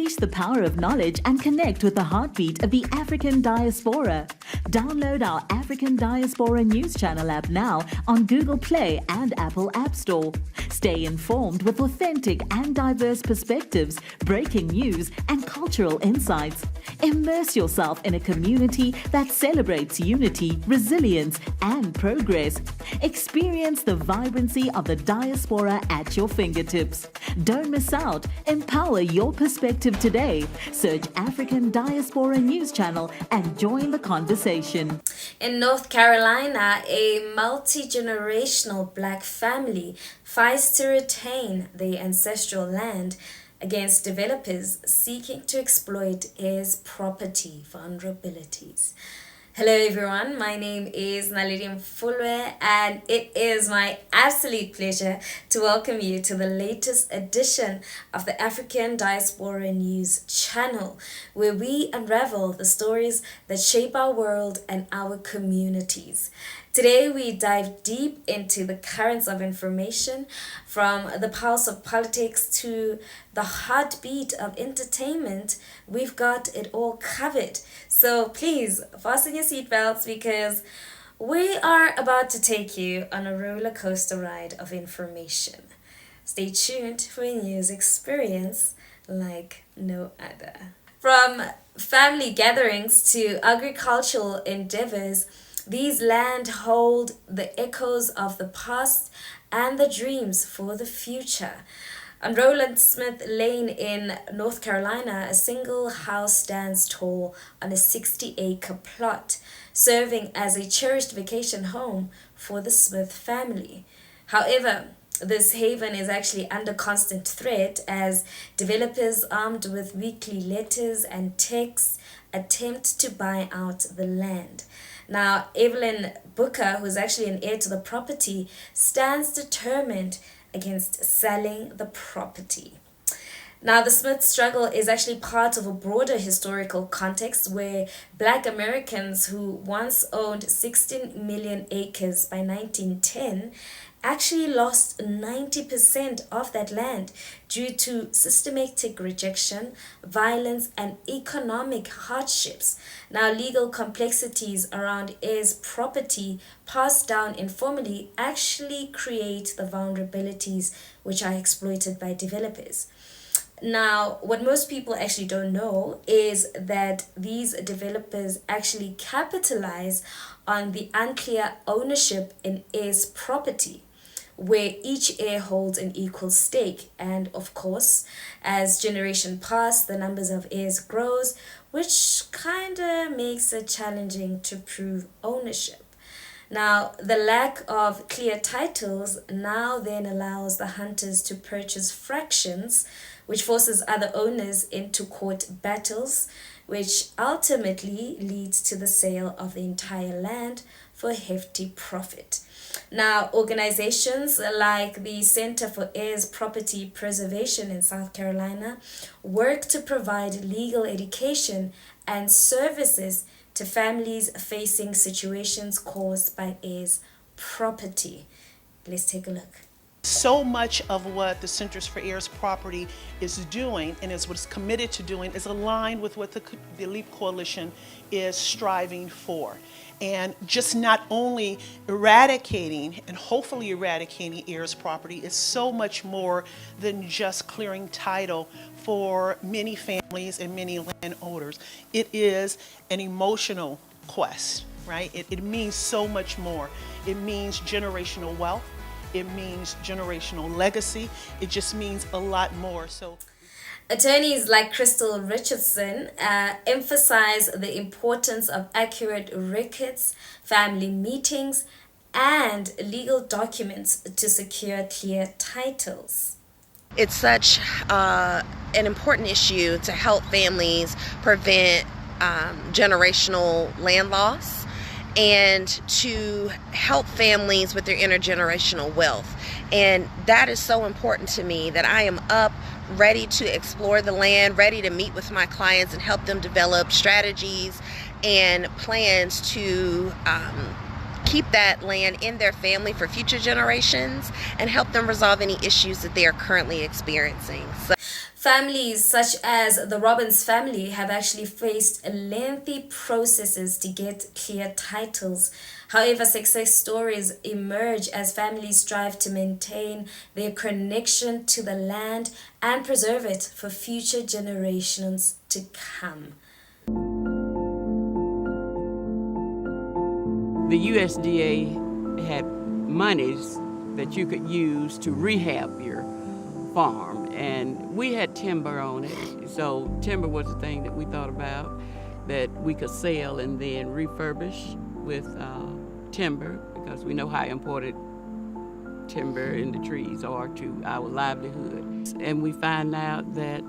Unleash the power of knowledge and connect with the heartbeat of the African diaspora. Download our African Diaspora News Channel app now on Google Play and Apple App Store. Stay informed with authentic and diverse perspectives, breaking news, and cultural insights. Immerse yourself in a community that celebrates unity, resilience, and progress. Experience the vibrancy of the diaspora at your fingertips. Don't miss out. Empower your perspective today. Search African Diaspora News Channel and join the conversation. In North Carolina, a multi-generational black family fights to retain their ancestral land against developers seeking to exploit its property vulnerabilities. Hello everyone, my name is Naledi Mfoloe, and it is my absolute pleasure to welcome you to the latest edition of the African Diaspora News Channel, where we unravel the stories that shape our world and our communities. Today we dive deep into the currents of information, from the pulse of politics to the heartbeat of entertainment. We've got it all covered. So please fasten your seatbelts, because we are about to take you on a roller coaster ride of information. Stay tuned for a news experience like no other. From family gatherings to agricultural endeavors, these lands hold the echoes of the past and the dreams for the future. On Rowland Smith Lane in North Carolina, a single house stands tall on a 60-acre plot, serving as a cherished vacation home for the Smith family. However, this haven is actually under constant threat as developers armed with weekly letters and texts attempt to buy out the land. Now, Evelyn Booker, who is actually an heir to the property, stands determined against selling the property. Now, the Smith struggle is actually part of a broader historical context where Black Americans who once owned 16 million acres by 1910 actually lost 90% of that land due to systematic rejection, violence, and economic hardships. Now, legal complexities around heirs' property passed down informally actually create the vulnerabilities which are exploited by developers. Now, what most people actually don't know is that these developers actually capitalize on the unclear ownership in heirs' property, where each heir holds an equal stake. And of course, as generation pass, the numbers of heirs grows, which kind of makes it challenging to prove ownership. Now, the lack of clear titles now then allows the hunters to purchase fractions, which forces other owners into court battles, which ultimately leads to the sale of the entire land for a hefty profit. Now, organizations like the Center for Heirs Property Preservation in South Carolina work to provide legal education and services to families facing situations caused by heirs' property. Let's take a look. So much of what the Centers for Heirs Property is doing, and is what's committed to doing, is aligned with what the LEAP Coalition is striving for. And just not only eradicating, and hopefully eradicating, heirs property is so much more than just clearing title for many families and many landowners. It is an emotional quest, right? It means so much more. It means generational wealth. It means generational legacy. It just means a lot more. So, attorneys like Crystal Richardson emphasize the importance of accurate records, family meetings, and legal documents to secure clear titles. It's such an important issue to help families prevent generational land loss, and to help families with their intergenerational wealth. And that is so important to me, that I am up, ready to explore the land, ready to meet with my clients and help them develop strategies and plans to keep that land in their family for future generations and help them resolve any issues that they are currently experiencing. Families such as the Robbins family have actually faced lengthy processes to get clear titles. However, success stories emerge as families strive to maintain their connection to the land and preserve it for future generations to come. The USDA had monies that you could use to rehab your farm, and we had timber on it, so timber was the thing that we thought about that we could sell and then refurbish with timber, because we know how important timber and the trees are to our livelihood. And we find out that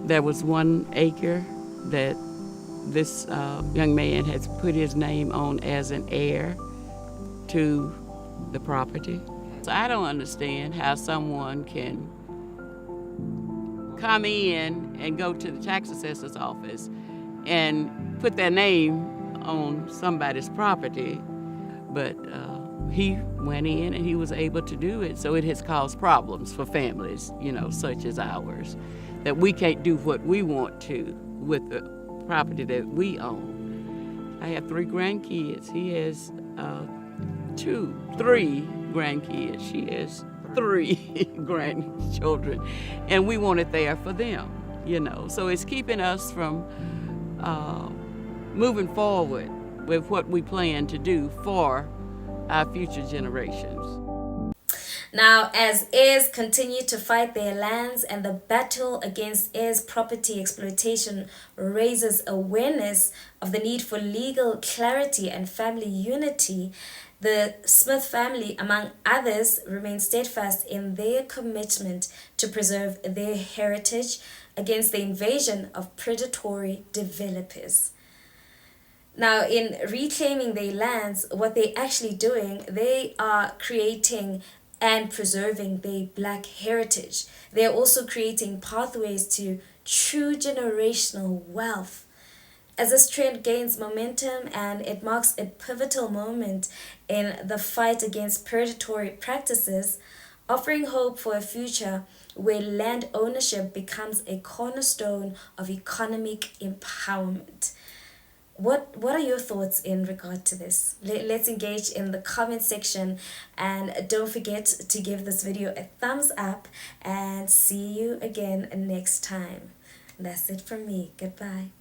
there was 1 acre that this young man has put his name on as an heir to the property. So I don't understand how someone can come in and go to the tax assessor's office and put their name on somebody's property, but he went in and he was able to do it. So it has caused problems for families, you know, such as ours, that we can't do what we want to with the property that we own. I have 3 grandkids. He has 3 grandkids. She has 3 grandchildren, and we want it there for them, you know. So it's keeping us from moving forward with what we plan to do for our future generations. Now, as heirs continue to fight their lands and the battle against heirs property exploitation raises awareness of the need for legal clarity and family unity, the Smith family, among others, remain steadfast in their commitment to preserve their heritage against the invasion of predatory developers. Now, in reclaiming their lands, what they're actually doing, they are creating and preserving their Black heritage. They're also creating pathways to true generational wealth. As this trend gains momentum and it marks a pivotal moment in the fight against predatory practices, offering hope for a future where land ownership becomes a cornerstone of economic empowerment. What are your thoughts in regard to this? Let's engage in the comment section, and don't forget to give this video a thumbs up, and see you again next time. That's it from me. Goodbye.